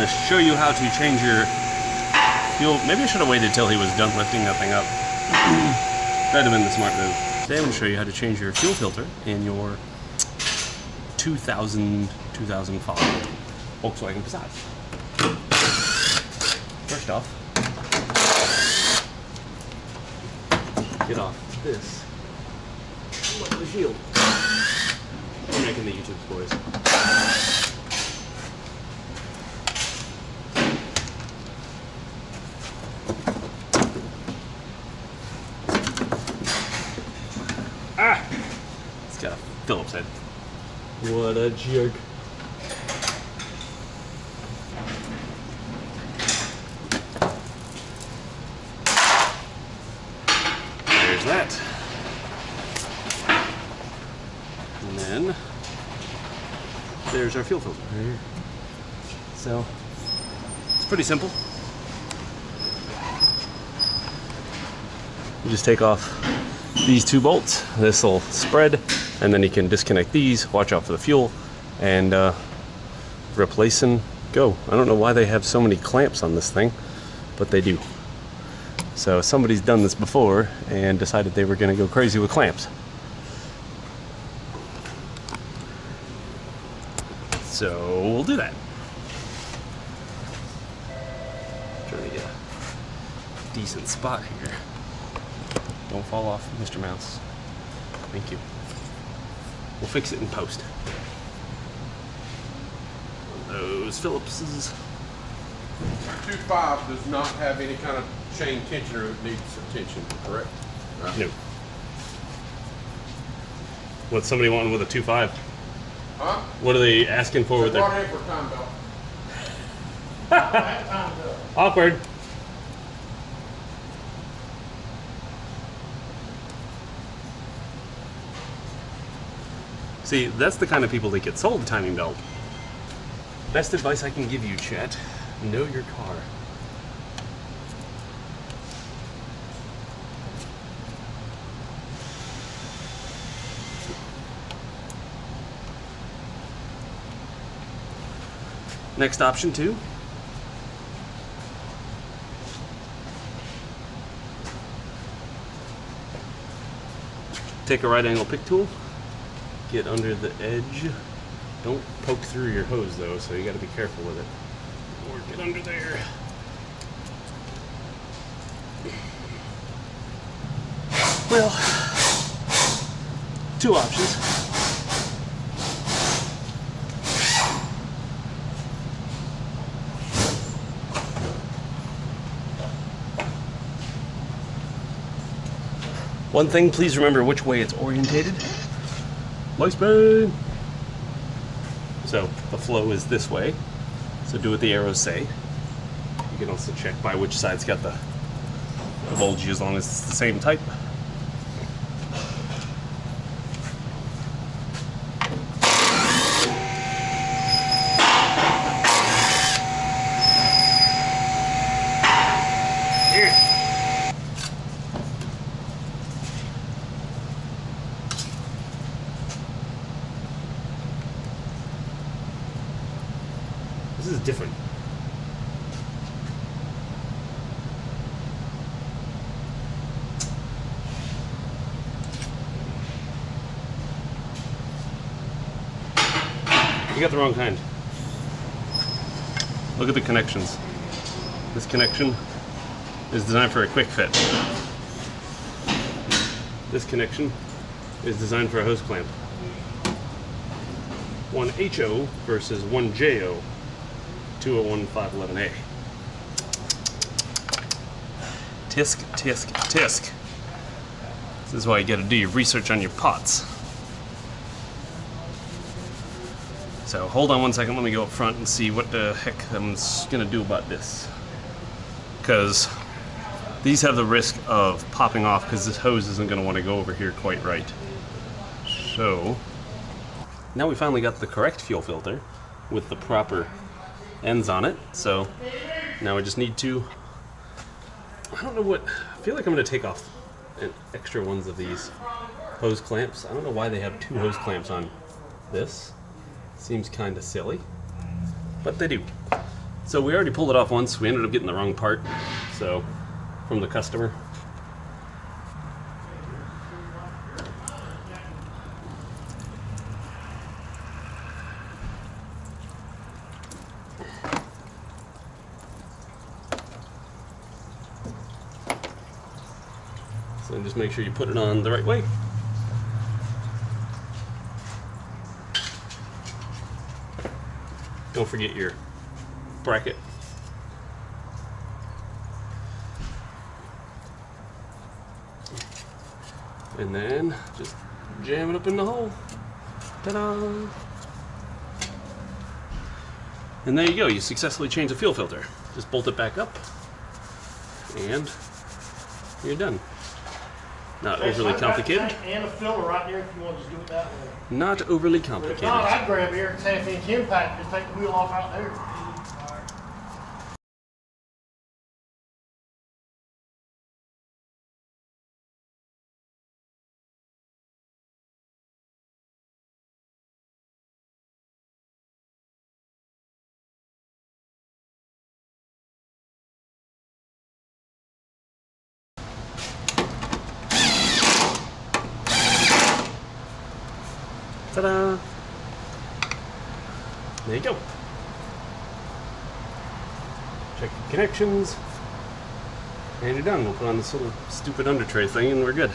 to show you how to change your fuel. Maybe I should have waited till he was done lifting that thing up. That'd have been the smart move. Today I'm going to show you how to change your fuel filter in your 2005 Volkswagen Passat. First off, get off this lovely shield. We're making the YouTubes, boys. Ah! It's got a Phillips head. What a jerk. There's that. And then there's our fuel filter right here. So it's pretty simple. You just take off these two bolts. This will spread, and then you can disconnect these, watch out for the fuel, and replace and go. I don't know why they have so many clamps on this thing, but they do. So somebody's done this before and decided they were going to go crazy with clamps. So we'll do that. Trying to get a decent spot here. Don't fall off, Mr. Mouse. Thank you. We'll fix it in post. Those Phillipses. 2.5 does not have any kind of chain tensioner that needs attention, correct? Right. No. What's somebody wanting with a 2.5? Huh? What are they asking for with their... Brought in for time belt. Awkward. See, that's the kind of people that get sold the timing belt. Best advice I can give you, chat, know your car. Next option 2. Take a right angle pick tool. Get under the edge. Don't poke through your hose though, so you got to be careful with it. Or get under there. Well, 2 options. One thing, please remember which way it's orientated. Light speed. So the flow is this way. So do what the arrows say. You can also check by which side's got the bulgy as long as it's the same type. This is different. You got the wrong kind. Look at the connections. This connection is designed for a quick fit. This connection is designed for a hose clamp. One HO versus one JO. 201-511A. Tisk, tisk, tisk. This is why you gotta do your research on your pots. So hold on one second, let me go up front and see what the heck I'm gonna do about this. Because these have the risk of popping off because this hose isn't gonna wanna go over here quite right. So, now we finally got the correct fuel filter with the proper ends on it, so now we just need to, I don't know what, I feel like I'm going to take off an extra ones of these hose clamps. I don't know why they have 2 hose clamps on this. Seems kind of silly, but they do. So we already pulled it off once. We ended up getting the wrong part, so from the customer. So just make sure you put it on the right way. Don't forget your bracket. And then just jam it up in the hole. Ta-da! And there you go, you successfully changed the fuel filter. Just bolt it back up and you're done. Not overly complicated. And a filler right there if you want to just do it that way. Not overly But if complicated. not, I'd grab here and half-inch impact and just take the wheel off out there. Ta-da! There you go. Check the connections. And you're done. We'll put on this little stupid under tray thing and we're good.